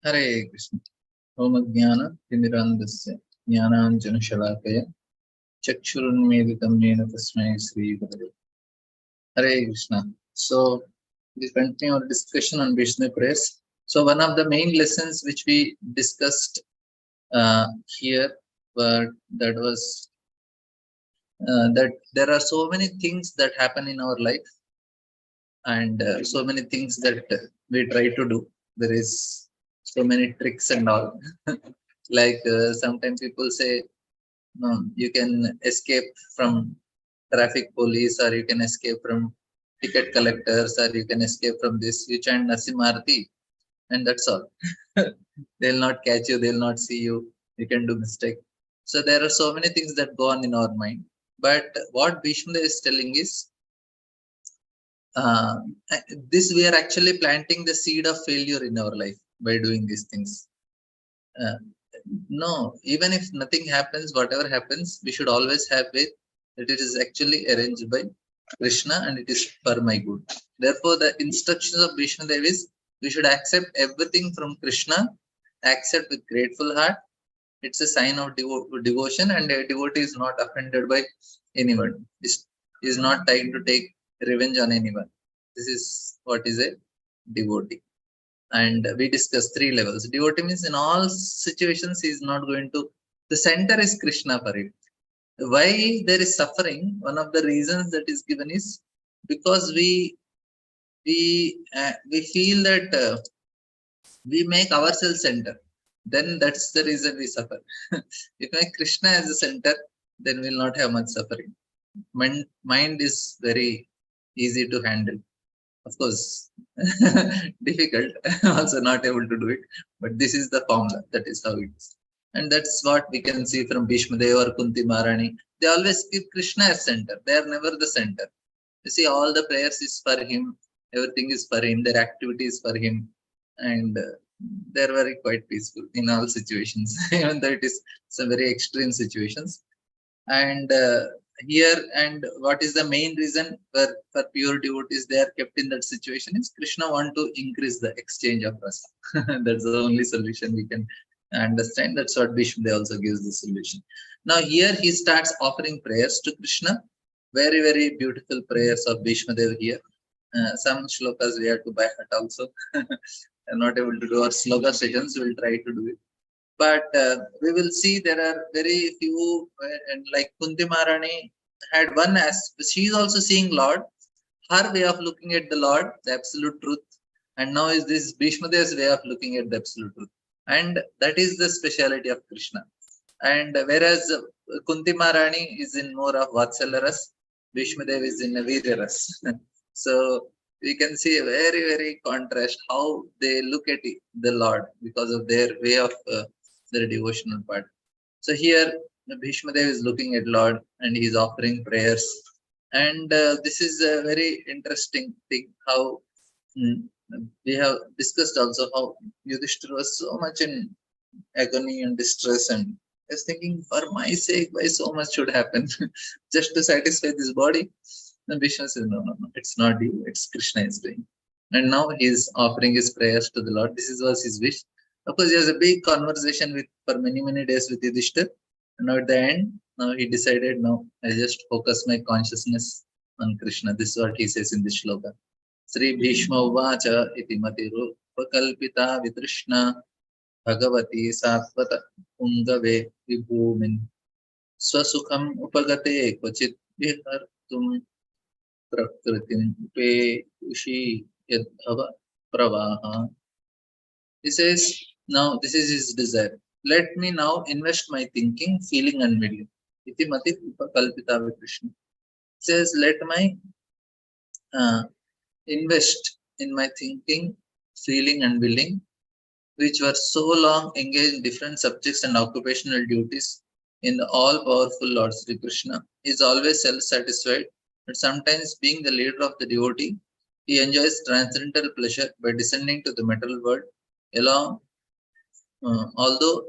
Hare Krishna. Om Jnana Timirandasya Jnananjana Shalakaya Chakshurunmeditam Yena Tasmai Sri Gurave. Hare Krishna. So we continue our discussion on Vishnu prayers. So one of the main lessons which we discussed here, but that was that there are so many things that happen in our life, and so many things that we try to do. There is so many tricks and all. Like sometimes people say, no, you can escape from traffic police, or you can escape from ticket collectors, or you can escape from this. You chant Nasimarti, and that's all. They'll not catch you, they'll not see you, you can do mistake. So there are so many things that go on in our mind. But what Bhishma is telling is, uh, this we are actually planting the seed of failure in our life by doing these things. No, even if nothing happens, whatever happens, we should always have faith that it is actually arranged by Krishna and it is for my good. Therefore, the instructions of Vishnu Dev is we should accept everything from Krishna, accept with grateful heart. It's a sign of devotion, and a devotee is not offended by anyone. Is not trying to take revenge on anyone. This is what is a devotee. And we discussed 3 levels. Devotee means in all situations he is not going to, the center is Krishna for him. Why there is suffering? One of the reasons that is given is because we feel that we make ourselves center. Then that's the reason we suffer. If we make Krishna as the center, then we'll not have much suffering. Mind is very easy to handle. Of course, difficult, also not able to do it. But this is the formula. That is how it is. And that's what we can see from Bhishma Deva or Kunti Maharani. They always keep Krishna as center. They are never the center. You see, all the prayers is for him. Everything is for him. Their activity is for him. And they're very quite peaceful in all situations, even though it is some very extreme situations. And here, and what is the main reason for pure devotees they are kept in that situation is Krishna want to increase the exchange of rasa. That's the only solution we can understand. That's what Bhishma also gives the solution. Now here he starts offering prayers to Krishna. Very, very beautiful prayers of Bhishma Dev here. Some shlokas we have to by heart also. I'm not able to do our sloka sessions, we'll try to do it. But we will see there are very few, and like Kunti Maharani had one as she is also seeing Lord, her way of looking at the Lord, the absolute truth, and now is this Bhishma Dev's way of looking at the absolute truth, and that is the speciality of Krishna. And whereas Kunti Maharani is in more of Vatsalaras, Bhishma Dev is in a Viryaras. So we can see a very, very contrast how they look at the Lord because of their way of their devotional part. So here Bhishma Dev is looking at Lord and he is offering prayers. And this is a very interesting thing how we have discussed also how Yudhishthira was so much in agony and distress and is thinking, for my sake, why so much should happen just to satisfy this body? And Vishnu says, no, it's not you, it's Krishna is doing. And now he is offering his prayers to the Lord. This was his wish. Of course, he has a big conversation with for many, many days with Yudhishthira. And now at the end, now he decided, no, I just focus my consciousness on Krishna. This is what he says in this shloka. Sri Bhishma Uvacha iti matiru pakalpita vitrishna Bhagavati Satvata Ungave Vibhumin Swasukham Upagate Kvachit Vihartum Prakritim Upeshi Yadhava Pravaha. He says, now this is his desire. Let me now invest my thinking, feeling, and willing. Iti Mati Upakalpita Krishna. Says, let my invest in my thinking, feeling, and willing, which were so long engaged in different subjects and occupational duties in the all-powerful Lord Sri Krishna. He is always self-satisfied, but sometimes being the leader of the devotee, he enjoys transcendental pleasure by descending to the material world, although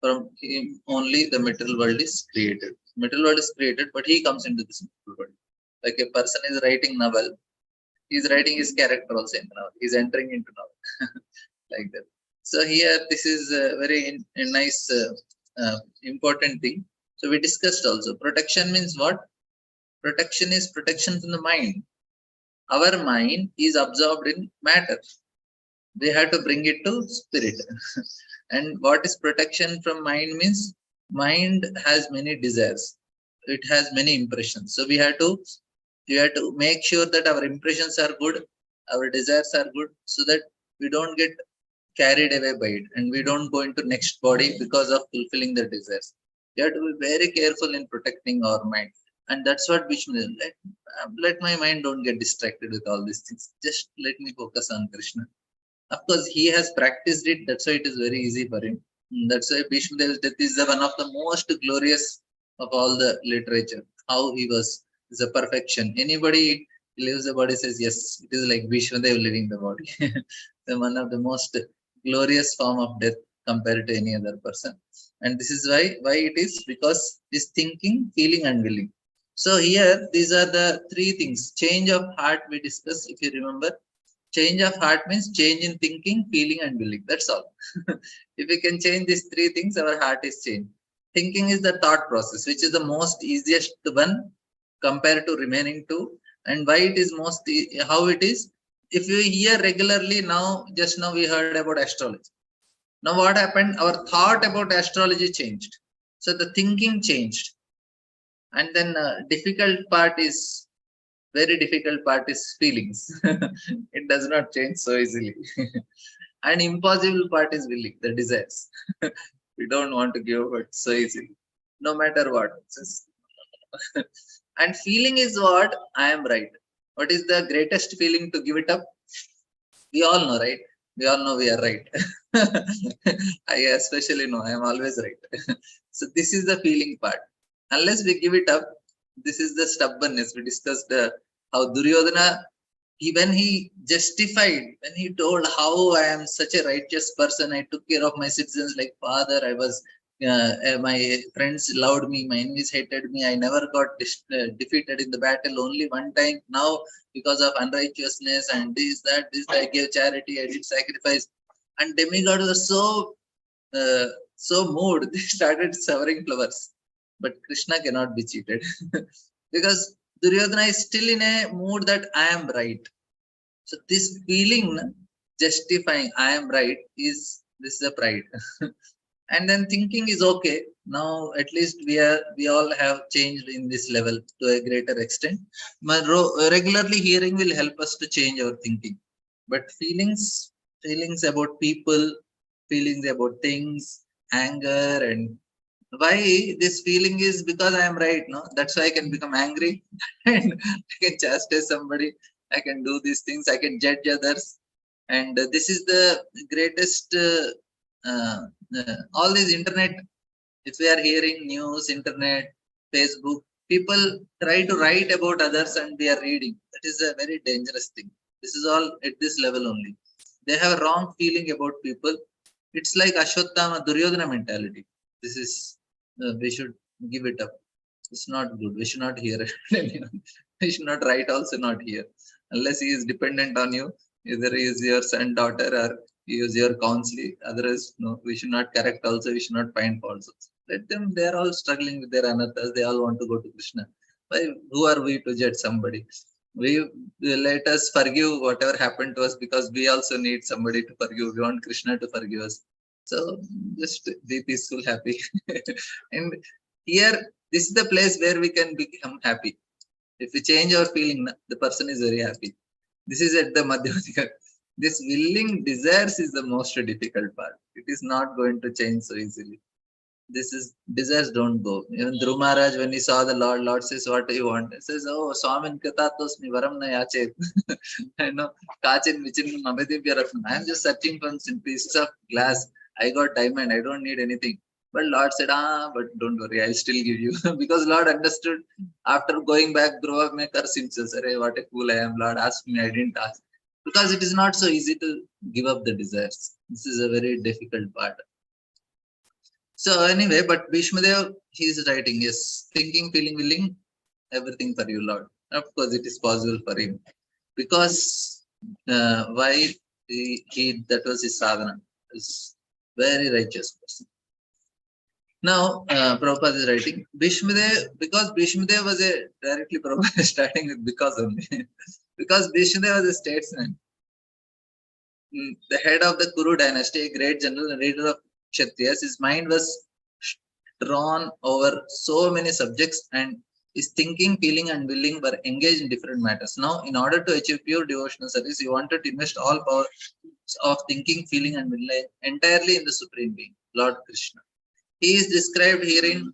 from him only the material world is created. Material world is created, but he comes into this material world. Like a person is writing novel, he is writing his character also in the novel. He is entering into novel. Like that. So here, this is a very a nice, important thing. So we discussed also. Protection means what? Protection is protection from the mind. Our mind is absorbed in matter. We have to bring it to spirit. And what is protection from mind means mind has many desires. It has many impressions. So we have to make sure that our impressions are good, our desires are good, so that we don't get carried away by it and we don't go into next body because of fulfilling the desires. We have to be very careful in protecting our mind. And that's what Vishnu is. Let my mind don't get distracted with all these things. Just let me focus on Krishna. Of course, he has practiced it. That's why it is very easy for him. That's why Bhishma Dev's death is one of the most glorious of all the literature. How he was is a perfection. Anybody leaves the body says yes, it is like Bhishma Dev leaving the body. So one of the most glorious form of death compared to any other person. And this is why it is because this thinking, feeling, and willing. So here these are the three things. Change of heart we discussed, if you remember. Change of heart means change in thinking, feeling, and willing. That's all. If we can change these three things, our heart is changed. Thinking is the thought process, which is the most easiest one compared to remaining two. And why it is how it is. If you hear regularly now, just now we heard about astrology. Now what happened? Our thought about astrology changed. So the thinking changed. And then difficult part is very difficult part is feelings. It does not change so easily. And impossible part is willing, the desires. We don't want to give up so easily, no matter what. And feeling is what? I am right. What is the greatest feeling to give it up? We all know, right? We all know we are right. I especially know I am always right. So this is the feeling part. Unless we give it up, this is the stubbornness. We discussed how Duryodhana, when he justified, when he told how I am such a righteous person, I took care of my citizens like father, I was, my friends loved me, my enemies hated me, I never got defeated in the battle, only one time. Now, because of unrighteousness and this, I gave charity, I did sacrifice. And demigods were so moved, they started showering flowers. But Krishna cannot be cheated because Duryodhana is still in a mood that I am right. So this feeling justifying I am right is this is a pride. And then thinking is okay. Now at least we all have changed in this level to a greater extent. But regularly hearing will help us to change our thinking. But feelings about people, feelings about things, anger, and why this feeling is because I am right, no? That's why I can become angry and I can chastise somebody, I can do these things, I can judge others. And this is the greatest, all these internet, if we are hearing news, internet, Facebook, people try to write about others and they are reading. That is a very dangerous thing. This is all at this level only. They have a wrong feeling about people. It's like Ashwatthama Duryodhana mentality. This is, we should give it up. It's not good. We should not hear it. We should not write also not hear. Unless he is dependent on you, either he is your son, daughter, or he is your counselee. Otherwise, no, we should not correct also, we should not find faults. Let them, they are all struggling with their anarthas. They all want to go to Krishna. Why, who are we to judge somebody? We let us forgive whatever happened to us because we also need somebody to forgive. We want Krishna to forgive us. So just be peaceful, happy. And here, this is the place where we can become happy. If we change our feeling, the person is very happy. This is at the Madhyamika. This willing desires is the most difficult part. It is not going to change so easily. This is desires don't go. Even Dhruv Maharaj, when he saw the Lord says, "What do you want?" He says, "Oh, Swamin Katatosmi Varam na yachet." I know, Kachin Vichin Mamadivyaratna. I am just searching for some pieces of glass. I got diamond. I don't need anything. But Lord said, but don't worry, I'll still give you. Because Lord understood after going back, Dhruva may curse himself. Say, what a fool I am. Lord asked me, I didn't ask. Because it is not so easy to give up the desires. This is a very difficult part. So anyway, but Bhishmadev, he is writing, yes, thinking, feeling, willing, everything for you, Lord. Of course, it is possible for him. Because why that was his sadhana. is very righteous person. Now, Prabhupada is writing, Bhishmadev, because Bhishmadev was a, directly Prabhupada is starting with because only, because Bhishmadev was a statesman, the head of the Kuru dynasty, a great general and leader of Kshatriyas, his mind was drawn over so many subjects, and his thinking, feeling, and willing were engaged in different matters. Now, in order to achieve pure devotional service, he wanted to invest all powers of thinking, feeling, and willing entirely in the Supreme Being, Lord Krishna. He is described herein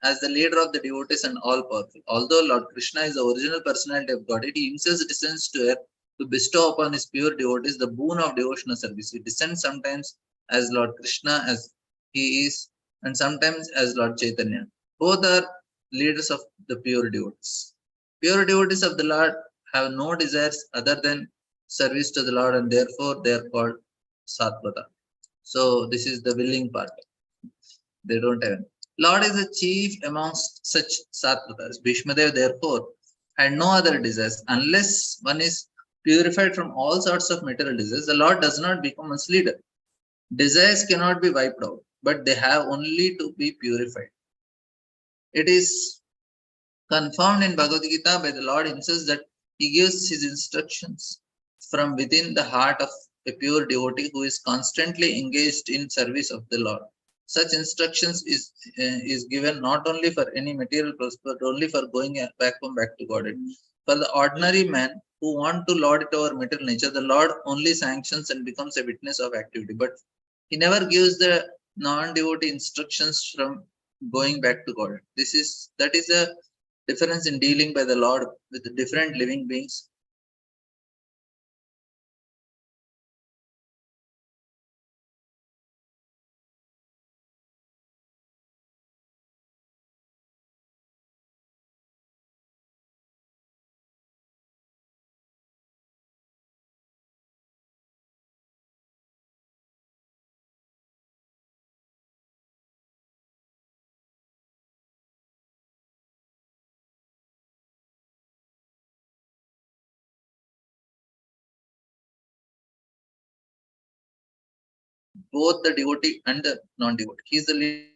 as the leader of the devotees and all powerful. Although Lord Krishna is the original personality of Godhead, he himself descends to earth to bestow upon his pure devotees the boon of devotional service. He descends sometimes as Lord Krishna, as he is, and sometimes as Lord Chaitanya. Both are leaders of the pure devotees. Pure devotees of the Lord have no desires other than service to the Lord, and therefore they are called Satvata. So this is the willing part. They don't have. Lord is the chief amongst such Sattvatas. Bhishmadev, therefore, had no other desires. Unless one is purified from all sorts of material desires, the Lord does not become one's leader. Desires cannot be wiped out, but they have only to be purified. It is confirmed in Bhagavad Gita by the Lord himself that he gives his instructions from within the heart of a pure devotee who is constantly engaged in service of the Lord. Such instructions is given not only for any material purpose, but only for going back to God. For the ordinary man who want to lord it over material nature, the Lord only sanctions and becomes a witness of activity. But he never gives the non-devotee instructions from going back to God. That is a difference in dealing by the Lord with the different living beings. Both the devotee and the non-devotee. He is the leader.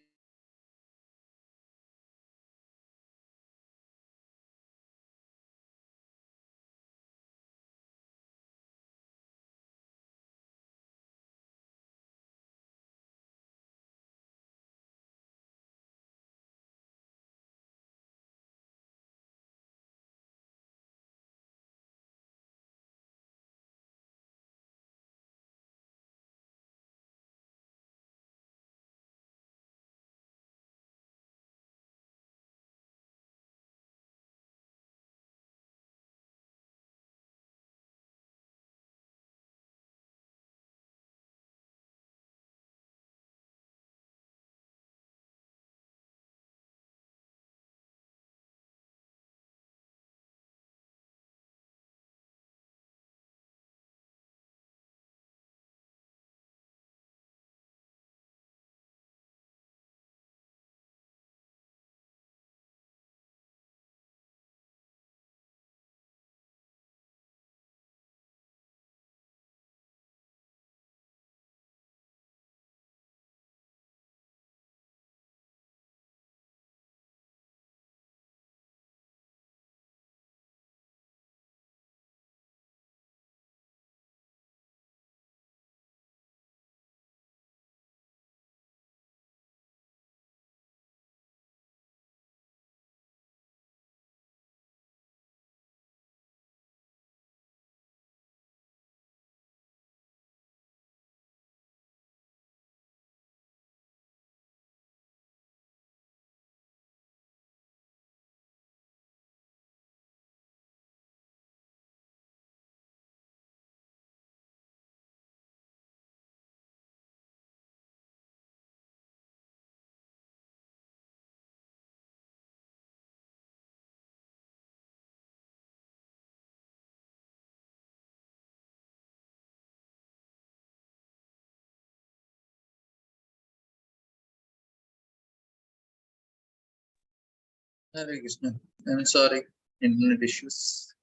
Hare Krishna. I'm sorry, internet issues.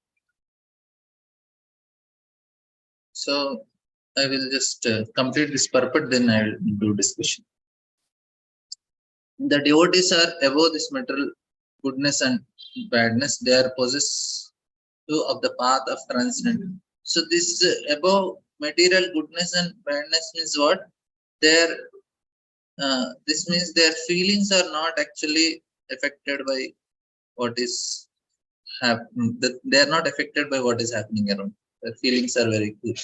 So, I will just complete this purport, then I will do discussion. The devotees are above this material goodness and badness. They are possessed of the path of transcendence. So this above material goodness and badness means what? Their this means their feelings are not actually affected by what is happening. They are not affected by what is happening around. Their feelings are very good.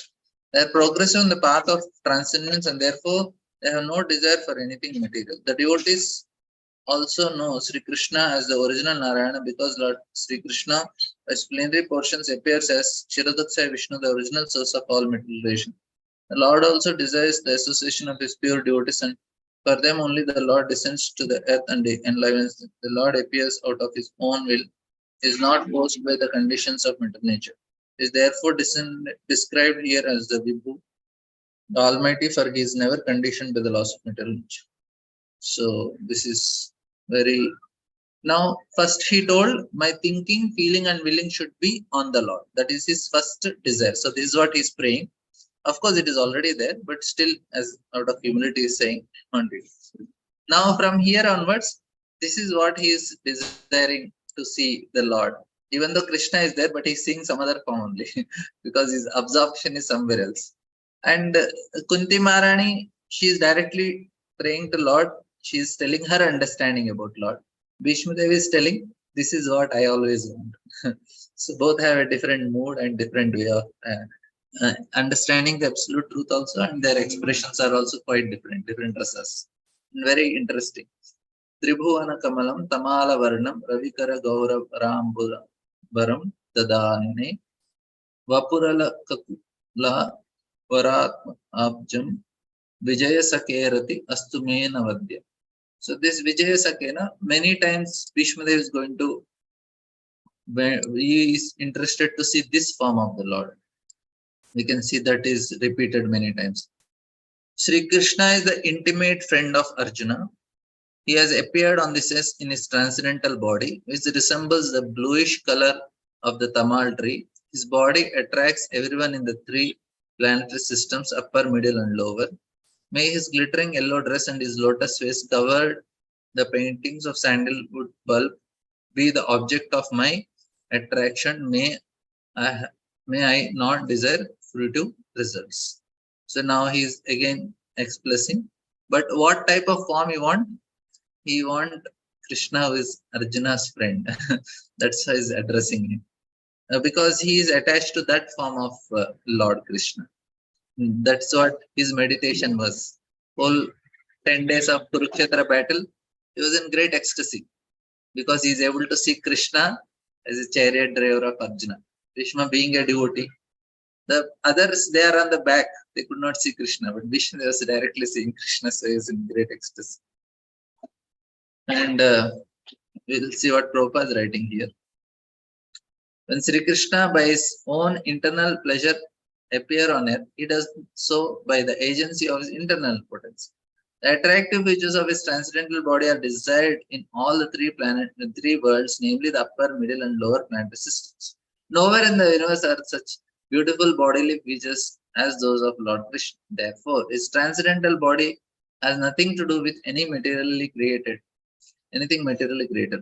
They are progressive on the path of transcendence, and therefore they have no desire for anything material. The devotees also know Sri Krishna as the original Narayana because Lord Sri Krishna, as plenary portions, appears as Kshirodaksha Vishnu, the original source of all material creation. The Lord also desires the association of his pure devotees, and for them only the Lord descends to the earth and enlivens them. The Lord appears out of his own will, is not forced by the conditions of material nature. Is therefore described here as the Vibhu, the Almighty, for he is never conditioned by the laws of material nature. So this is very. Now first he told, my thinking, feeling and willing should be on the Lord. That is his first desire. So this is what he is praying. Of course it is already there, but still, as out of humility, is saying on it. Now from here onwards, this is what he is desiring to see the Lord. Even though Krishna is there, but he's seeing some other form only because his absorption is somewhere else. And Kunti Maharani, she is directly praying to Lord. She is telling her understanding about Lord. Bhishma Devi is telling, this is what I always want. So both have a different mood and different way of understanding the absolute truth also, and their expressions are also quite different rasas. Very interesting. Tribhuvana Kamalam Tamala Varnam Ravikara Gaurav Varam Dadane Vapurala Kakula Varatma Abjam Vijaya Sakerati Astumena Vadya. So this Vijaya Sakena, many times Bhishmadev is going to, he is interested to see this form of the Lord. We can see that is repeated many times. Sri Krishna is the intimate friend of Arjuna. He has appeared on this earth in his transcendental body, which resembles the bluish color of the tamal tree. His body attracts everyone in the three planetary systems, upper, middle, and lower. May his glittering yellow dress and his lotus face covered the paintings of sandalwood bulb be the object of my attraction. May I not desire fruitive results. So now he is again expressing, but what type of form he want? He want Krishna, who is Arjuna's friend. That's why he's addressing him. Because he is attached to that form of Lord Krishna. That's what his meditation was. Whole 10 days of Kurukshetra battle, he was in great ecstasy because he is able to see Krishna as a chariot driver of Arjuna. Krishna being a devotee. The others, they are on the back. They could not see Krishna, but Vishnu was directly seeing Krishna, so he is in great ecstasy. And we'll see what Prabhupada is writing here. When Sri Krishna, by his own internal pleasure, appear on earth, he does so by the agency of his internal potency. The attractive features of his transcendental body are desired in all the three worlds, namely the upper, middle, and lower planetary systems. Nowhere in the universe are such beautiful bodily features as those of Lord Krishna. Therefore, his transcendental body has nothing to do with anything materially created.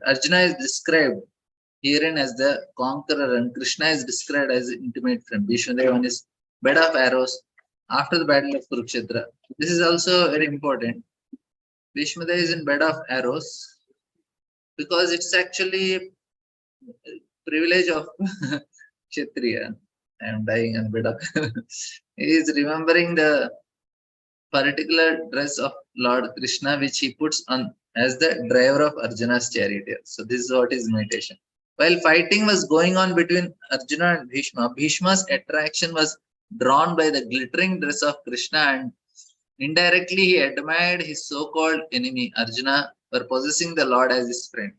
Arjuna is described herein as the conqueror, and Krishna is described as the intimate friend. Bhishmadev on his bed of arrows after the battle of Kurukshetra. This is also very important. Bhishmadev is in bed of arrows because it's actually a privilege of Kshatriya. I am dying on bed of he is remembering the particular dress of Lord Krishna which he puts on as the driver of Arjuna's charioteer. So this is what is meditation. While fighting was going on between Arjuna and Bhishma, Bhishma's attraction was drawn by the glittering dress of Krishna, and indirectly he admired his so-called enemy Arjuna for possessing the Lord as his friend.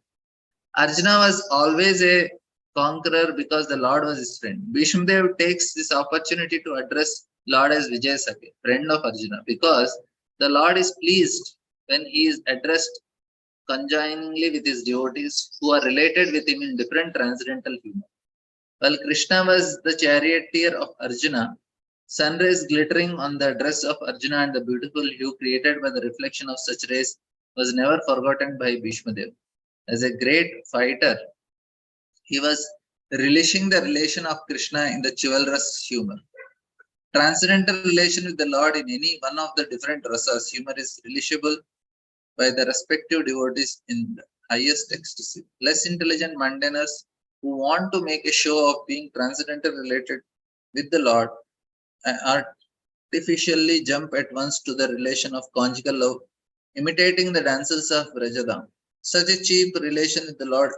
Arjuna was always a conqueror because the Lord was his friend. Bhishmadev takes this opportunity to address Lord as Vijay Sakhe, friend of Arjuna, because the Lord is pleased when he is addressed conjoiningly with his devotees who are related with him in different transcendental humor. While Krishna was the charioteer of Arjuna, Sunrays glittering on the dress of Arjuna and the beautiful hue created by the reflection of such rays was never forgotten by Bhishma Dev. As a great fighter, he was relishing the relation of Krishna in the chivalrous humor. Transcendental relation with the Lord in any one of the different rasas, humor is relishable by the respective devotees in the highest ecstasy. Less intelligent mundaners who want to make a show of being transcendental related with the Lord artificially jump at once to the relation of conjugal love, imitating the dances of Vrajadam. Such a cheap relation with the Lord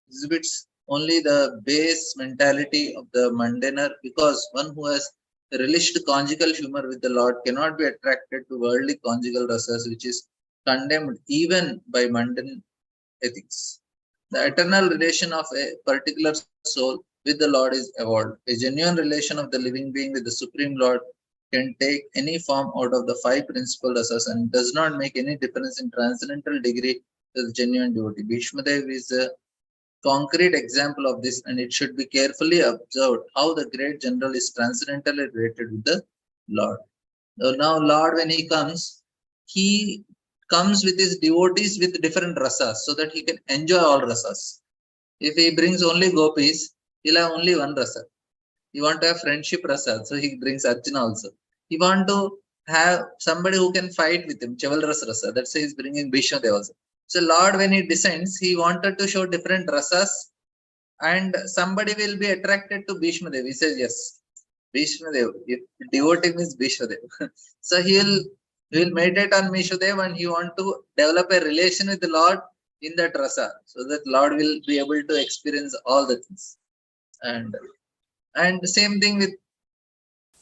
exhibits only the base mentality of the mundaner, because one who has relished conjugal humor with the Lord cannot be attracted to worldly conjugal rasas, which is condemned even by mundane ethics. The eternal relation of a particular soul with the Lord is evolved. A genuine relation of the living being with the Supreme Lord can take any form out of the five principal rasas and does not make any difference in transcendental degree to the genuine devotee. Bhishmadev is a concrete example of this, and it should be carefully observed how the great general is transcendentally related with the Lord. So now, Lord, when he comes with his devotees with different rasas so that he can enjoy all rasas. If he brings only gopis, he'll have only one rasa. He want to have friendship rasa, so he brings Arjuna also. He want to have somebody who can fight with him, chivalrous rasa. That's why he's bringing Bhishma Dev also. So Lord, when he descends, he wanted to show different rasas, and somebody will be attracted to Bhishma Dev. He says yes, Bhishma Dev. If devotee means Bhishma Dev. So he will meditate on Bhishma Dev, and he want to develop a relation with the Lord in that rasa, so that Lord will be able to experience all the things. And the same thing with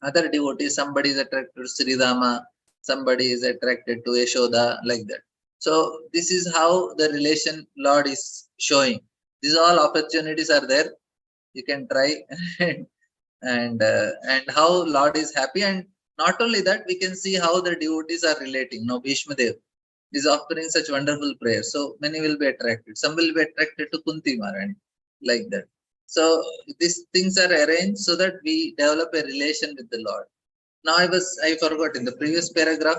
other devotees. Somebody is attracted to Sridhama, somebody is attracted to Yashoda, like that. So this is how the relation Lord is showing. These all opportunities are there. You can try and how Lord is happy. And not only that, we can see how the devotees are relating. Now Bhishma Dev is offering such wonderful prayers. So many will be attracted. Some will be attracted to Kunti Maharani, like that. So these things are arranged so that we develop a relation with the Lord. Now I forgot in the previous paragraph,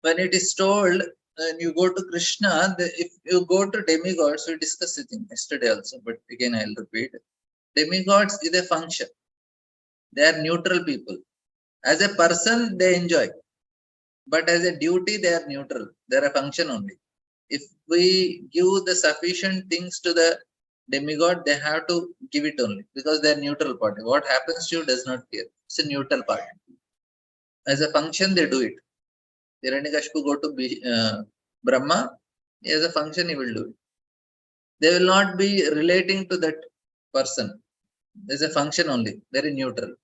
when it is told, when you go to Krishna, if you go to demigods, we discussed it yesterday also, but again I'll repeat. Demigods is a function. They are neutral people. As a person, they enjoy. But as a duty, they are neutral. They are a function only. If we give the sufficient things to the demigod, they have to give it only, because they are neutral party. What happens to you does not care. It's a neutral party. As a function, they do it. Hiranyakashipu go to Brahma. As a function, he will do it. They will not be relating to that person. There's a function only, very neutral.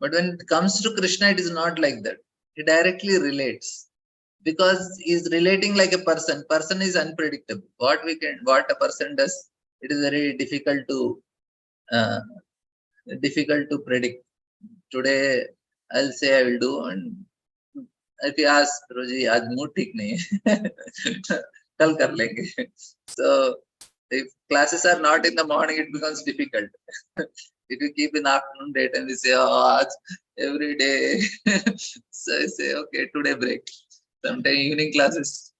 But when it comes to Krishna, it is not like that. He directly relates, because he is relating like a person. Person is unpredictable. What a person does, it is very uh, difficult to predict. Today I'll say I will do, and if you ask Roji, आज mood ठीक नहीं है, कल कर लेंगे. So if classes are not in the morning, it becomes difficult. If you keep in afternoon daytime, we say, oh, every day. So I say, okay, today break. Sometimes evening classes,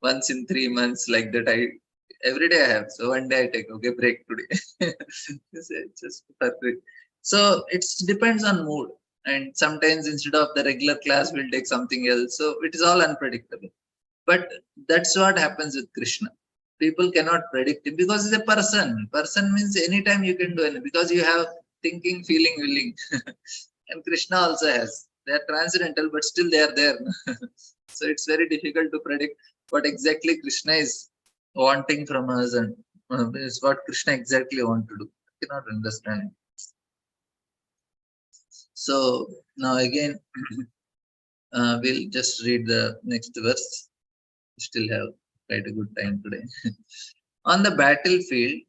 once in 3 months, like that. Every day I have. So one day I take, okay, break today. Just perfect. So it depends on mood. And sometimes instead of the regular class, we'll take something else. So it is all unpredictable. But that's what happens with Krishna. People cannot predict him because he's a person. Person means anytime you can do anything, because you have thinking, feeling, willing. And Krishna also has. They are transcendental, but still they are there. So it's very difficult to predict what exactly Krishna is wanting from us, and is what Krishna exactly want to do. I cannot understand. So now again, we'll just read the next verse. Still have quite a good time today. On the battlefield,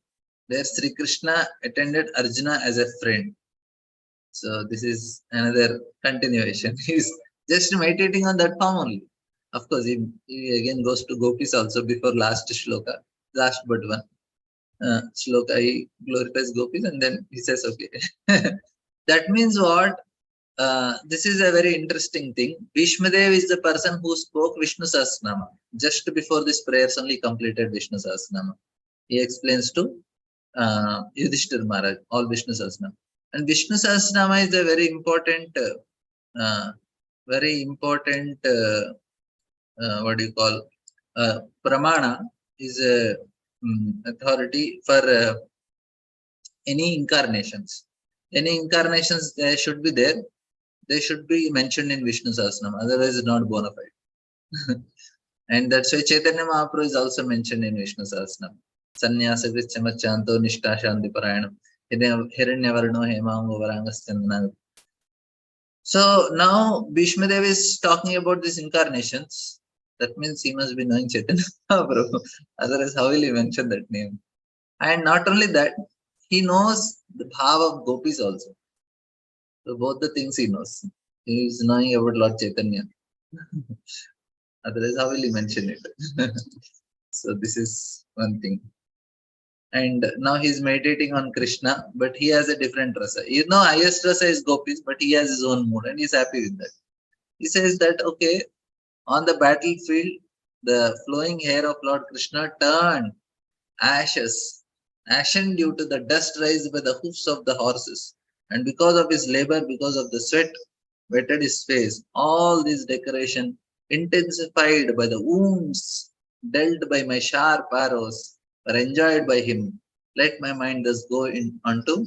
there Sri Krishna attended Arjuna as a friend. So this is another continuation. He's just meditating on that form only. Of course, he again goes to gopis also before last shloka, last but one shloka. He glorifies gopis, and then he says, okay. That means what? this is a very interesting thing. Bhishmadev is the person who spoke Vishnu Sahasranama. Just before this prayers only completed Vishnu Sahasranama. He explains to Yudhishthir Maharaj, all Vishnu Sahasranama. And Vishnu Sahasranama is a very important, what do you call, Pramana is a authority for any incarnations. Any incarnations they should be there. They should be mentioned in Vishnu Sahasranama, otherwise it's not bona fide. And that's why Chaitanya Mahaprabhu is also mentioned in Vishnu Sahasranama. Sannyasa Grichchamachanto Nishta Shanti Parayanam Hiranyavarno Hemango Varangaschandana. So now Bhishma Dev is talking about these incarnations. That means he must be knowing Chaitanya Mahaprabhu. Otherwise, how will he mention that name? And not only that, he knows the bhava of gopis also. So both the things he knows. He is knowing about Lord Chaitanya. Otherwise, how will he mention it? So this is one thing. And now he's meditating on Krishna, but he has a different rasa. You know, highest rasa is gopis, but he has his own mood and he's happy with that. He says that, okay, on the battlefield, the flowing hair of Lord Krishna turned ashen due to the dust raised by the hoofs of the horses. And because of his labor, because of the sweat, wetted his face. All this decoration intensified by the wounds dealt by my sharp arrows were enjoyed by him. Let my mind thus go in unto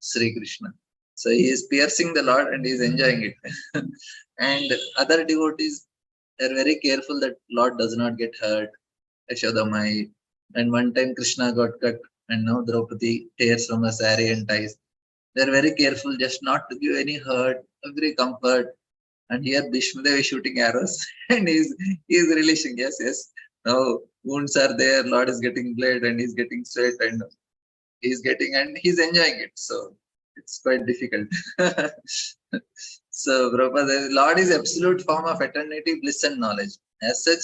Sri Krishna. So he is piercing the Lord and he is enjoying it. And other devotees are very careful that Lord does not get hurt. Yashodamai. And one time Krishna got cut and now Draupadi tears from a saree and ties. They are very careful just not to give any hurt, every comfort. And here Bhishmadev is shooting arrows and he is relishing. Yes. Now wounds are there, Lord is getting bled and he's getting sweat and he's enjoying it. So it's quite difficult. So Prabhupada, Lord is absolute form of eternity, bliss and knowledge. As such,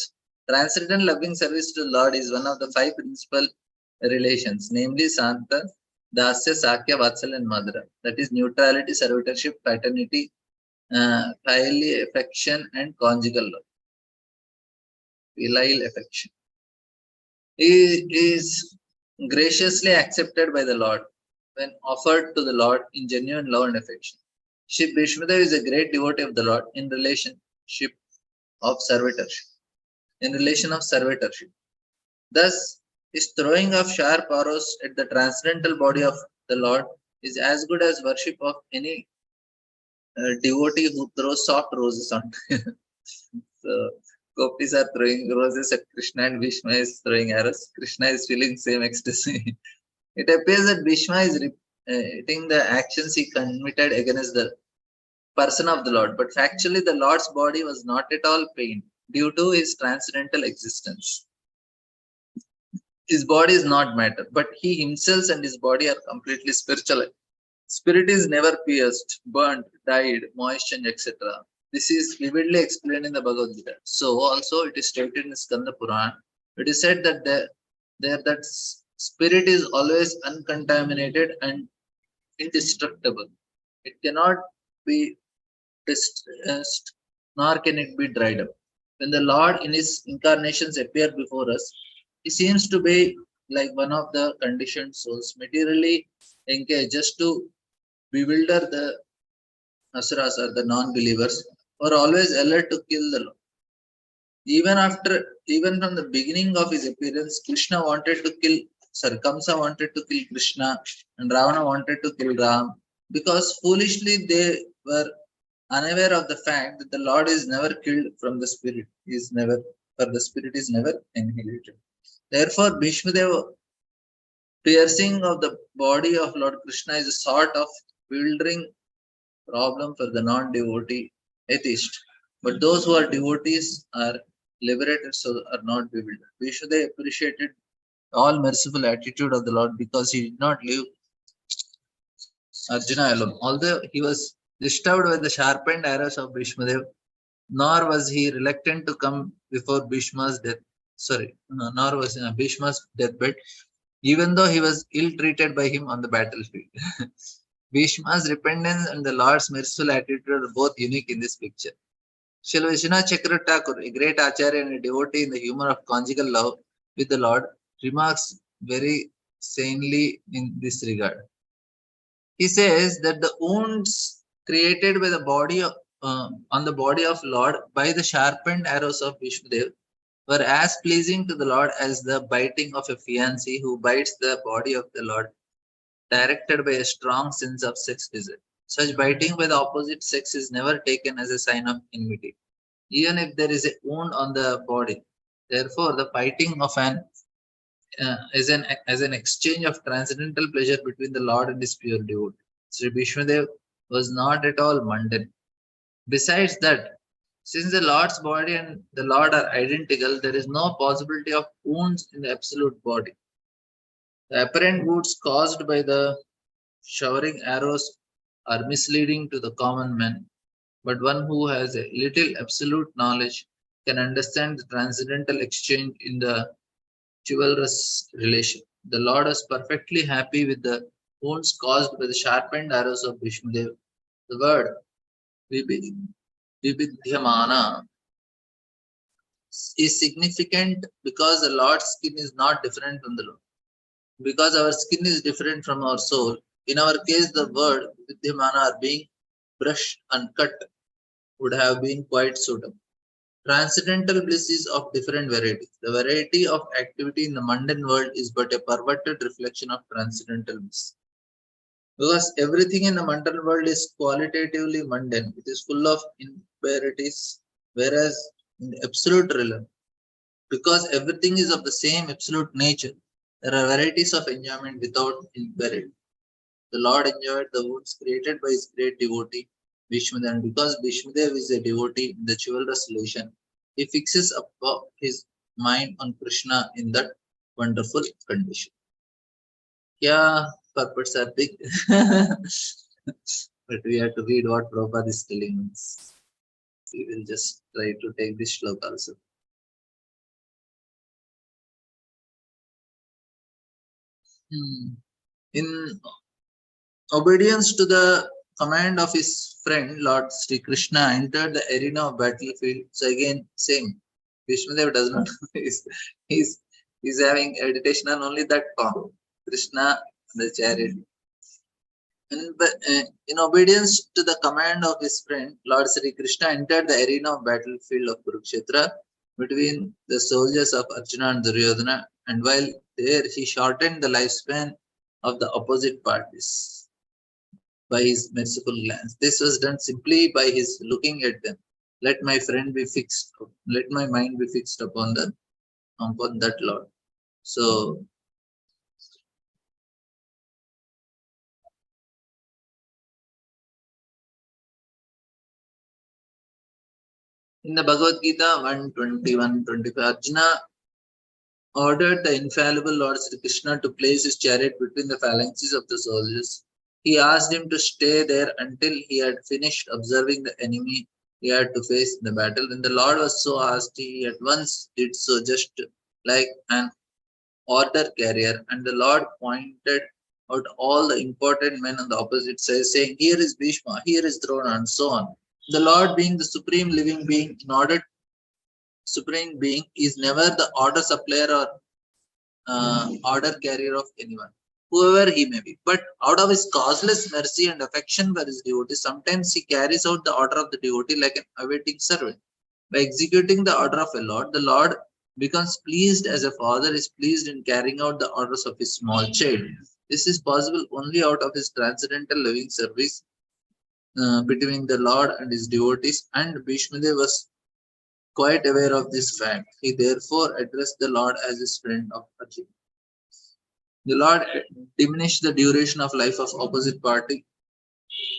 transcendental loving service to Lord is one of the 5 principal relations, namely Santa, Dasya, Sakya, Vatsal and Madhura. That is neutrality, servitorship, paternity, filial affection and conjugal love. Filial affection. He is graciously accepted by the Lord when offered to the Lord in genuine love and affection. Shri Bhishmadev is a great devotee of the Lord in relationship of servitorship. Thus, his throwing of sharp arrows at the transcendental body of the Lord is as good as worship of any devotee who throws soft roses on. So, gopis are throwing roses at Krishna and Bhishma is throwing arrows. Krishna is feeling same ecstasy. It appears that Bhishma is repeating the actions he committed against the person of the Lord, but factually the Lord's body was not at all pained due to his transcendental existence. His body is not matter, but he himself and his body are completely spiritual. Spirit is never pierced, burnt, dyed, moistened, etc. This is vividly explained in the Bhagavad Gita. So also it is stated in Skanda Puran. It is said that that spirit is always uncontaminated and indestructible. It cannot be distressed, nor can it be dried up. When the Lord in his incarnations appear before us, he seems to be like one of the conditioned souls, materially engaged just to bewilder the asuras or the non-believers, or always alert to kill the Lord. Even from the beginning of his appearance, Kamsa wanted to kill Krishna, and Ravana wanted to kill Ram, because foolishly they were unaware of the fact that the Lord is never killed from the spirit. The spirit is never annihilated. Therefore, Bhishmadev piercing of the body of Lord Krishna is a sort of bewildering problem for the non-devotee atheist. But those who are devotees are liberated, so are not bewildered. Bhishmadev appreciated all merciful attitude of the Lord because he did not leave Arjuna alone. Although he was disturbed by the sharpened arrows of Bhishmadev, nor was he reluctant to come before Bhishma's deathbed, even though he was ill-treated by him on the battlefield. Bhishma's repentance and the Lord's merciful attitude are both unique in this picture. Srila Vishwanath Chakra Thakur, a great acharya and a devotee in the humor of conjugal love with the Lord, remarks very sanely in this regard. He says that the wounds created by the body on the body of Lord by the sharpened arrows of Vishnudev were as pleasing to the Lord as the biting of a fiancé who bites the body of the Lord, directed by a strong sense of sex desire. Such biting by the opposite sex is never taken as a sign of enmity, even if there is a wound on the body. Therefore, the biting of an as an exchange of transcendental pleasure between the Lord and his pure devotee. Sri Vishnudev was not at all mundane. Besides that, since the Lord's body and the Lord are identical, there is no possibility of wounds in the absolute body. The apparent wounds caused by the showering arrows are misleading to the common man, but one who has a little absolute knowledge can understand the transcendental exchange in the chivalrous relation. The Lord is perfectly happy with the wounds caused by the sharpened arrows of Vishnudev. The word Vibidhyamana is significant because the Lord's skin is not different from the Lord. Because our skin is different from our soul, in our case, the word Vidyamana being brushed and cut would have been quite suitable. Transcendental bliss is of different varieties. The variety of activity in the mundane world is but a perverted reflection of transcendental bliss. Because everything in the mundane world is qualitatively mundane, it is full of impurities, whereas in the absolute realm, because everything is of the same absolute nature, there are varieties of enjoyment without impurity. The Lord enjoyed the wounds created by his great devotee, Vishnudev, and because Vishnudev is a devotee in the chivalrous relation, he fixes up his mind on Krishna in that wonderful condition. Yeah, purports are big, but we have to read what Prabhupada is telling us. We will just try to take this shloka also. In obedience to the command of his friend Lord Sri Krishna entered the arena of battlefield. So again, same. Vishnudev does not he's, he's having meditation on only that form. Krishna, the chariot. In obedience to the command of his friend, Lord Sri Krishna entered the arena of battlefield of Kurukshetra between the soldiers of Arjuna and Duryodhana, and while there he shortened the lifespan of the opposite parties by his merciful glance. This was done simply by his looking at them. Let my friend be fixed, let my mind be fixed upon that Lord. So in the Bhagavad Gita 1:21-25, Arjuna ordered the infallible Lord Sri Krishna to place his chariot between the phalanxes of the soldiers. He asked him to stay there until he had finished observing the enemy he had to face in the battle. When the Lord was so asked, he at once did so, just like an order carrier, and the Lord pointed out all the important men on the opposite side, saying, "Here is Bhishma, here is Drona," and so on. The Lord, being the supreme living being, in order supreme being, is never the order supplier or order carrier of anyone, whoever he may be. But out of his causeless mercy and affection for his devotee, sometimes he carries out the order of the devotee like an awaiting servant. By executing the order of a Lord, the Lord becomes pleased as a father is pleased in carrying out the orders of his small child. This is possible only out of his transcendental loving service between the Lord and his devotees, and Bhishmadev was quite aware of this fact. He therefore addressed the Lord as his friend of Arjuna. The Lord diminished the duration of life of opposite party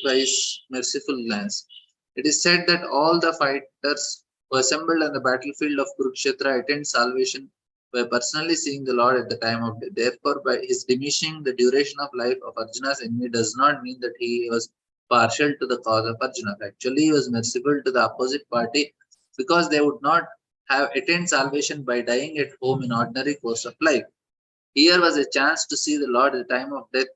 by his merciful glance. It is said that all the fighters who assembled on the battlefield of Kurukshetra attained salvation by personally seeing the Lord at the time of death. Therefore, by his diminishing the duration of life of Arjuna's enemy does not mean that he was partial to the cause of Arjuna. Actually, he was merciful to the opposite party because they would not have attained salvation by dying at home in ordinary course of life. Here was a chance to see the Lord at the time of death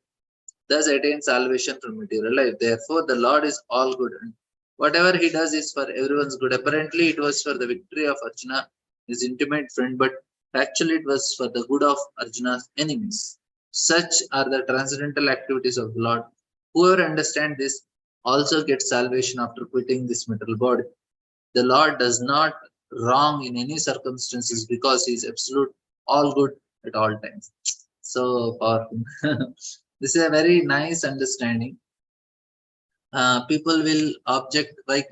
thus attain salvation from material life. Therefore, the Lord is all good, and whatever he does is for everyone's good. Apparently, it was for the victory of Arjuna, his intimate friend, but actually, it was for the good of Arjuna's enemies. Such are the transcendental activities of the Lord. Whoever understands this also gets salvation after quitting this material body. The Lord does not wrong in any circumstances because he is absolute, all good at all times. So powerful. This is a very nice understanding. People will object why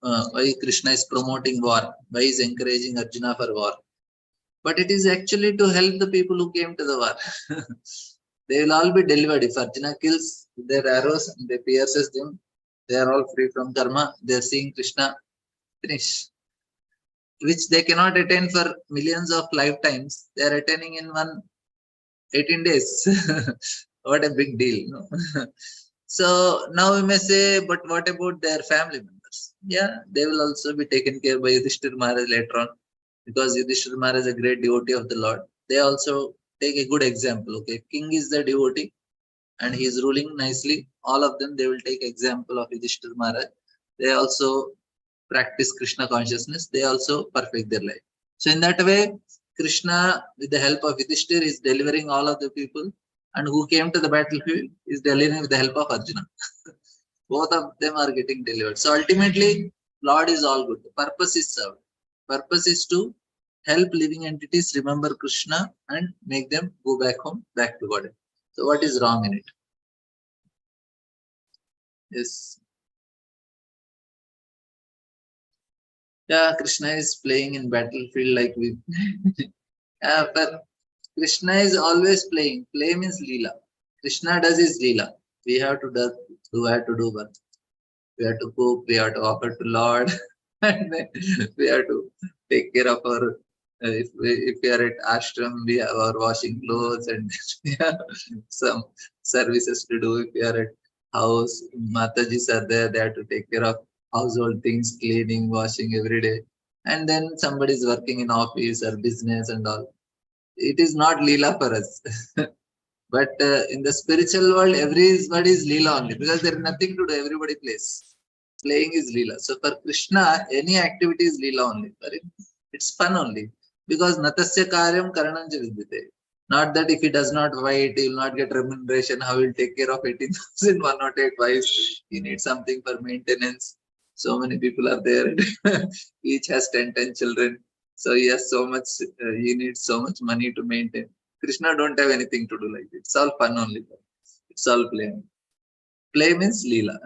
uh, why Krishna is promoting war, why is encouraging Arjuna for war. But it is actually to help the people who came to the war. They will all be delivered. If Arjuna kills their arrows and they pierces them, they are all free from karma. They are seeing Krishna finish, which they cannot attain for millions of lifetimes. They are attaining in 18 days. What a big deal. No? So now we may say, but what about their family members? Yeah, they will also be taken care by Yudhishthir Maharaj later on, because Yudhishthir Maharaj is a great devotee of the Lord. They also take a good example. Okay, king is the devotee and he is ruling nicely. All of them, they will take example of Yudhishthir Maharaj. They also practice Krishna consciousness. They also perfect their life. So in that way, Krishna, with the help of Yudhishthir, is delivering all of the people, and who came to the battlefield is delivering with the help of Arjuna. Both of them are getting delivered. So ultimately, Lord is all good. The purpose is served. Purpose is to help living entities remember Krishna and make them go back home, back to God. So what is wrong in it? Yes. Yeah, Krishna is playing in battlefield like we. But Krishna is always playing. Play means Leela. Krishna does his Leela. We have to do, but we have to cook, we have to offer to Lord, and then we have to take care of our. If we are at ashram, we have our washing clothes, and we have some services to do. If we are at house, Matajis are there; they have to take care of household things, cleaning, washing every day. And then somebody is working in office or business and all. It is not Leela for us. But in the spiritual world, everybody is Leela only, because there is nothing to do. Everybody plays. Playing is Leela. So for Krishna, any activity is Leela only. For him, it's fun only. Because Natasya Karyam Karananja Vidyate. Not that if he does not fight, he will not get remuneration, how he will take care of 18,108 wives. He needs something for maintenance. So many people are there. Each has 10 children. So he has so much, he needs so much money to maintain. Krishna don't have anything to do like it. It's all fun only. It's all play. Play means Leela.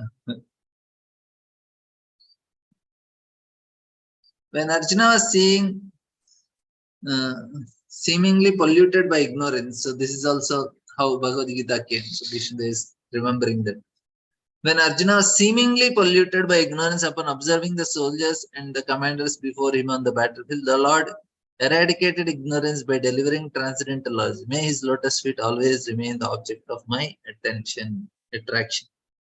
When Arjuna was seeing uh, seemingly polluted by ignorance, so this is also how Bhagavad Gita came. So Krishna is remembering that. When Arjuna was seemingly polluted by ignorance upon observing the soldiers and the commanders before him on the battlefield, the Lord eradicated ignorance by delivering transcendental laws. May his lotus feet always remain the object of my attraction.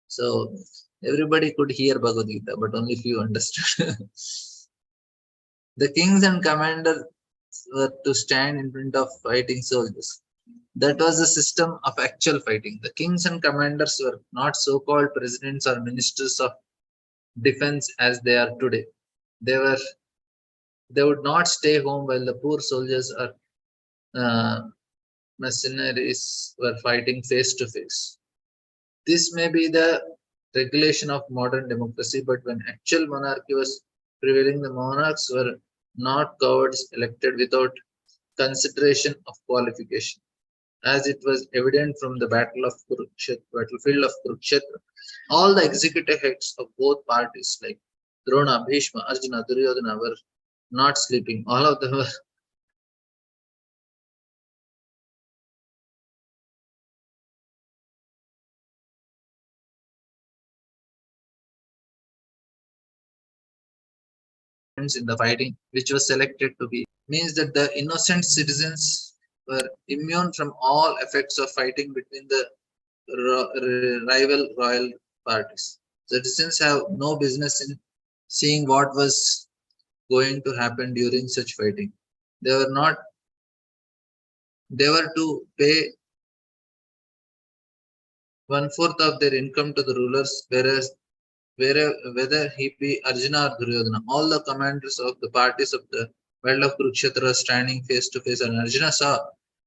So everybody could hear Bhagavad Gita, but only few understood. The kings and commanders were to stand in front of fighting soldiers. That was the system of actual fighting. The kings and commanders were not so-called presidents or ministers of defense as they are today. They would not stay home while the poor soldiers or mercenaries were fighting face to face. This may be the regulation of modern democracy, but when actual monarchy was prevailing, the monarchs were not cowards elected without consideration of qualification. As it was evident from the battlefield of Kurukshetra, all the executive heads of both parties, like Drona, Bhishma, Arjuna, Duryodhana, were not sleeping. All of them were in the fighting, which was selected to be, means that the innocent citizens were immune from all effects of fighting between the rival royal parties. Citizens have no business in seeing what was going to happen during such fighting. They were not. They were to pay 1/4 of their income to the rulers, whereas whether he be Arjuna or Duryodhana, all the commanders of the parties of the world of Kurukshetra were standing face to face, and Arjuna saw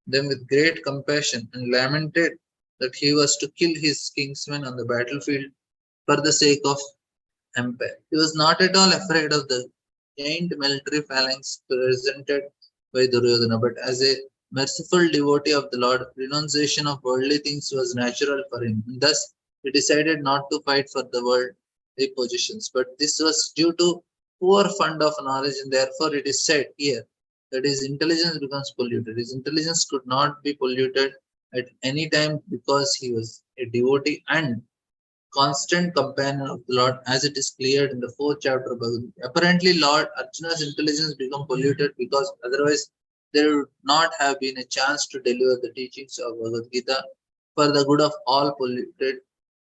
them with great compassion and lamented that he was to kill his kinsmen on the battlefield for the sake of empire. He was not at all afraid of the giant military phalanx presented by Duryodhana, but as a merciful devotee of the Lord, renunciation of worldly things was natural for him. And thus, he decided not to fight for the worldly positions. But this was due to poor fund of knowledge, and therefore it is said here that his intelligence becomes polluted. His intelligence could not be polluted at any time because he was a devotee and constant companion of the Lord, as it is cleared in the fourth chapter of Bhagavad Gita. Apparently, Lord Arjuna's intelligence became polluted because otherwise there would not have been a chance to deliver the teachings of Bhagavad Gita for the good of all polluted,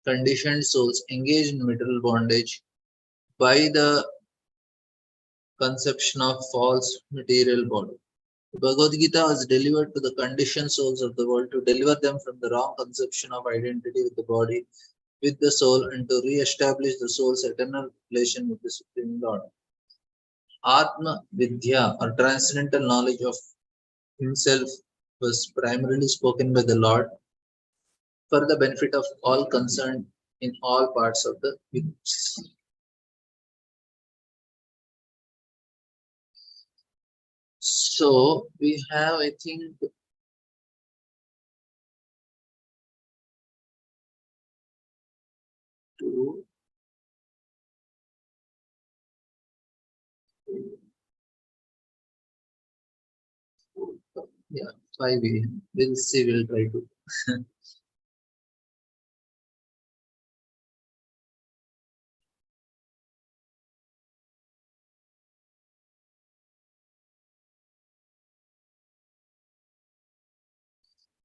conditioned souls engaged in material bondage by the conception of false material body. The Bhagavad Gita was delivered to the conditioned souls of the world to deliver them from the wrong conception of identity with the body, with the soul, and to re-establish the soul's eternal relation with the Supreme Lord. Atma Vidya, or transcendental knowledge of himself, was primarily spoken by the Lord for the benefit of all concerned in all parts of the universe. So we have, I think, two, yeah, five. We'll see. We'll try to.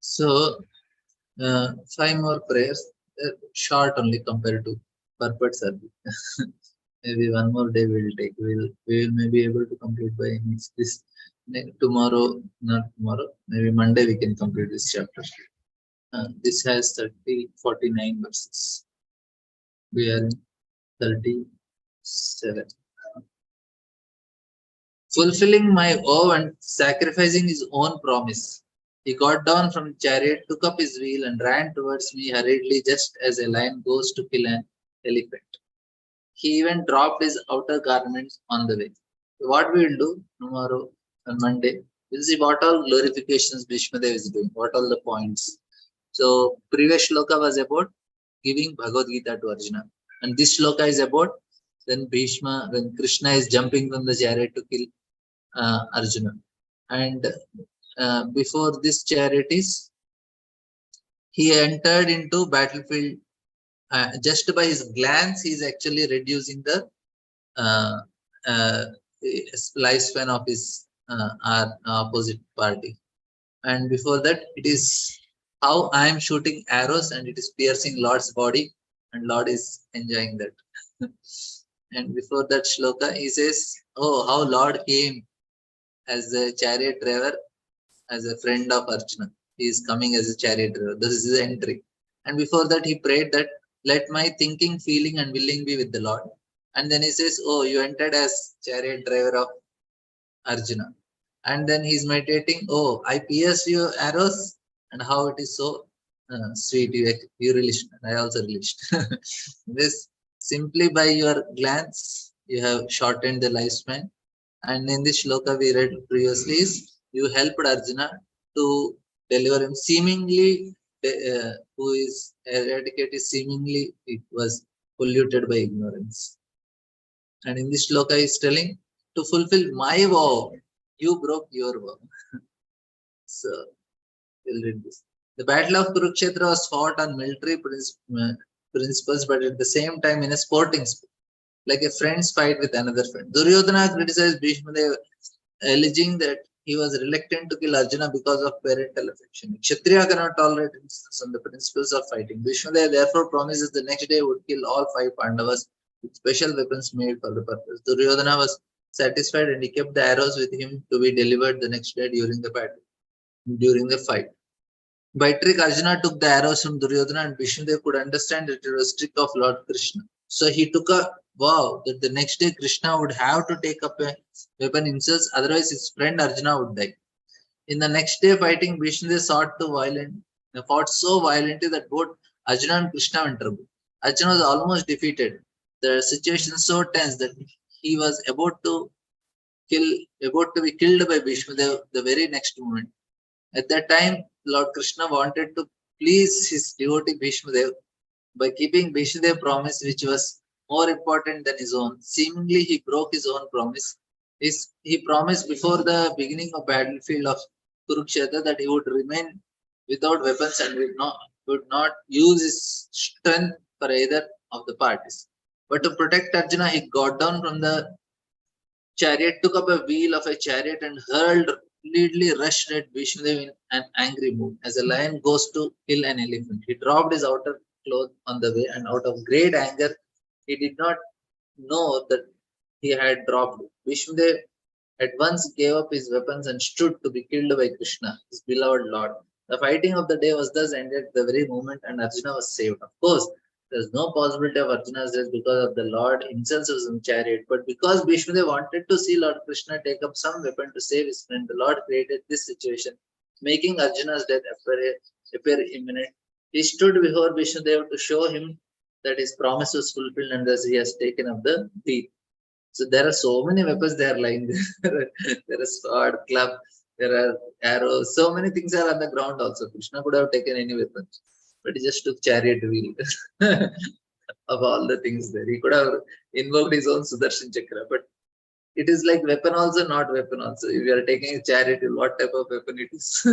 So five more prayers, short only compared to purport service. Maybe one more day we'll take. We will maybe able to complete by this tomorrow, not tomorrow. Maybe Monday we can complete this chapter. This has 49 verses. We are in 37. Fulfilling my vow and sacrificing his own promise, he got down from the chariot, took up his wheel, and ran towards me hurriedly, just as a lion goes to kill an elephant. He even dropped his outer garments on the way. What we will do tomorrow on Monday, we'll see what all glorifications Bhishmadev is doing, what all the points. So, previous shloka was about giving Bhagavad Gita to Arjuna, and this shloka is about when Krishna is jumping from the chariot to kill Arjuna. And before this chariot is, he entered into battlefield. Just by his glance, he is actually reducing the uh, uh, lifespan of his opposite party. And before that, it is how I am shooting arrows and it is piercing Lord's body, and Lord is enjoying that. And before that shloka, he says, "Oh, how Lord came as a chariot driver, as a friend of Arjuna. He is coming as a chariot driver. This is the entry." And before that, he prayed that, "Let my thinking, feeling, and willing be with the Lord." And then he says, "Oh, you entered as chariot driver of Arjuna." And then he's meditating, "Oh, I pierce your arrows, and how it is so sweet. You relished, and I also relished." This simply by your glance, you have shortened the lifespan. And in this shloka we read previously, is you helped Arjuna to deliver him seemingly, who is eradicated, seemingly it was polluted by ignorance. And in this shloka is telling, to fulfill my vow, you broke your vow. So we'll read this. The battle of Kurukshetra was fought on military principles, but at the same time in a sporting spirit, like a friend's fight with another friend. Duryodhana criticized Bhishma, alleging that he was reluctant to kill Arjuna because of parental affection. Kshatriya cannot tolerate instances on the principles of fighting. Bhishma therefore promises the next day would kill all five Pandavas with special weapons made for the purpose. Duryodhana was satisfied and he kept the arrows with him to be delivered the next day during the battle, during the fight. By trick, Arjuna took the arrows from Duryodhana and Vishnudev could understand that it was trick of Lord Krishna. So he took a vow that the next day Krishna would have to take up a weapon himself, otherwise his friend Arjuna would die. In the next day fighting, Vishnudev fought so violently that both Arjuna and Krishna went trouble. Arjuna was almost defeated. The situation so tense that he was kill about to be killed by Vishnudev the very next moment. At that time, Lord Krishna wanted to please his devotee Bhishmadev by keeping Bhishmadev's promise, which was more important than his own. Seemingly, he broke his own promise. He promised before the beginning of battlefield of Kurukshetra that he would remain without weapons and would not use his strength for either of the parties. But to protect Arjuna, he got down from the chariot, took up a wheel of a chariot and hurriedly rushed at Vishnudev in an angry mood, as a lion goes to kill an elephant. He dropped his outer cloth on the way, and out of great anger, he did not know that he had dropped it. Vishnudev at once gave up his weapons and stood to be killed by Krishna, his beloved Lord. The fighting of the day was thus ended at the very moment, and Arjuna was saved. Of course, there is no possibility of Arjuna's death because of the Lord himself was in chariot, but because Bhishmadev wanted to see Lord Krishna take up some weapon to save his friend, the Lord created this situation, making Arjuna's death appear imminent. He stood before Bhishmadev to show him that his promise was fulfilled and thus he has taken up the deed. So there are so many weapons there lying there. There is sword, club, there are arrows, so many things are on the ground also. Krishna could have taken any weapon, but he just took chariot wheel of all the things there. He could have invoked his own Sudarshan Chakra, but it is like weapon also, not weapon also. If you are taking a chariot, what type of weapon it is?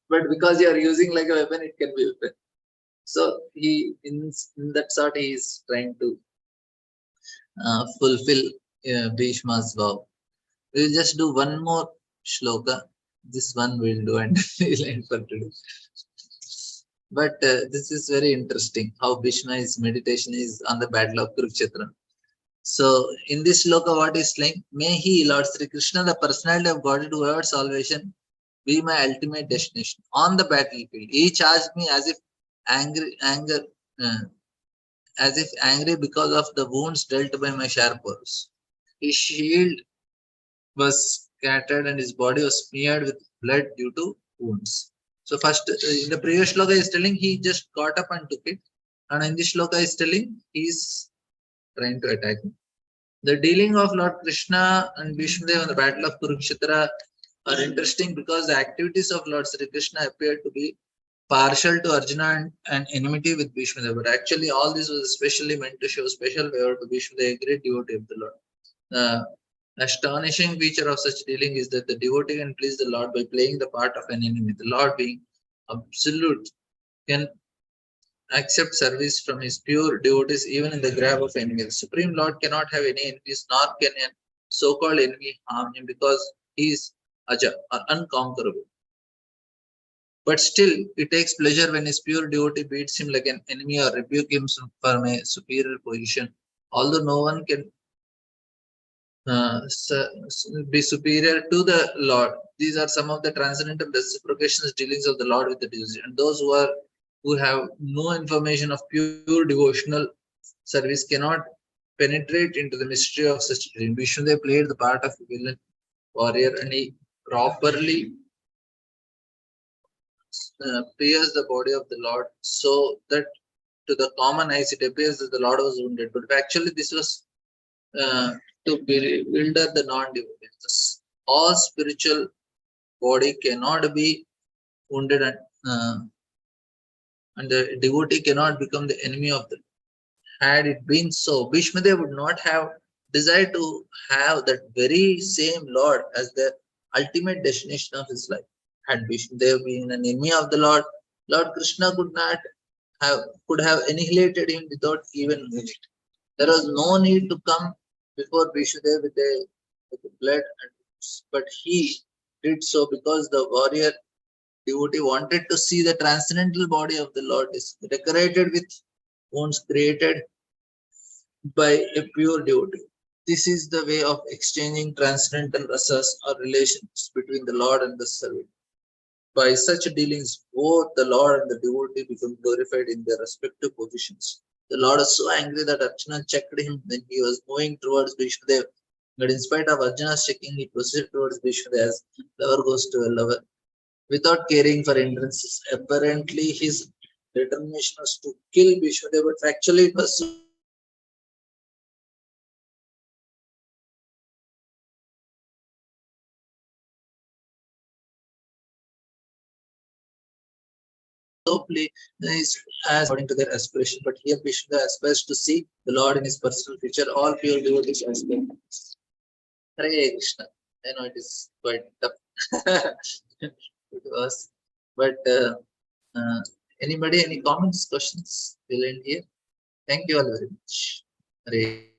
But because you are using like a weapon, it can be weapon. So he, in that sort, he is trying to fulfill Bhishma's vow. We'll just do one more shloka. This one we'll do and we'll end for today. But this is very interesting how Bhishma's meditation is on the battle of Kurukshetra. So in this shloka, what is saying? May he, Lord Sri Krishna, the personality of God, whoever salvation, be my ultimate destination. On the battlefield, he charged me uh, as if angry because of the wounds dealt by my sharp arrows. His shield was scattered and his body was smeared with blood due to wounds. So first, in the previous shloka is telling he just got up and took it, and in this shloka is telling he is trying to attack him. The dealing of Lord Krishna and Vishnudev in the battle of Kurukshetra are interesting because the activities of Lord Sri Krishna appear to be partial to Arjuna and enmity with Bhishmadev. But actually, all this was especially meant to show special favor to Bhishmadev, a great devotee of the Lord. The astonishing feature of such dealing is that the devotee can please the Lord by playing the part of an enemy. The Lord, being absolute, can accept service from his pure devotees even in the grab of enemies. The Supreme Lord cannot have any enemies, nor can a so-called enemy harm him because he is aja or unconquerable. But still, he takes pleasure when his pure devotee beats him like an enemy or rebuke him from a superior position. Although no one can be superior to the Lord, these are some of the transcendental reciprocations dealings of the Lord with the devotee. And those who have no information of pure devotional service cannot penetrate into the mystery of such dealing. Vishnu played the part of a villain warrior, and he properly pierced the body of the Lord, so that to the common eyes it appears that the Lord was wounded. But actually, this was to bewilder the non-devotees. All spiritual body cannot be wounded, and the devotee cannot become the enemy of the. Had it been so, Bhishmadev would not have desired to have that very same Lord as the ultimate destination of his life. Had Bhishmadev been an enemy of the Lord, Lord Krishna could have annihilated him without even moving. There was no need to come before Bhishmadev with blood, but he did so because the warrior devotee wanted to see the transcendental body of the Lord is decorated with wounds created by a pure devotee. This is the way of exchanging transcendental rasas or relations between the Lord and the servant. By such dealings, both the Lord and the devotee become glorified in their respective positions. The Lord was so angry that Arjuna checked him when he was moving towards Vishnudev. But in spite of Arjuna's checking, he proceeded towards Vishnudev as lover goes to a lover, without caring for hindrances. Apparently, his determination was to kill Vishnudev, but actually it was so pleased as according to their aspiration. But here Vishnu aspires to see the Lord in his personal feature. All pure devotees aspire. Hare Krishna. I know it is quite tough. It was, but anybody, any comments, questions? We'll end here. Thank you all very much. Hare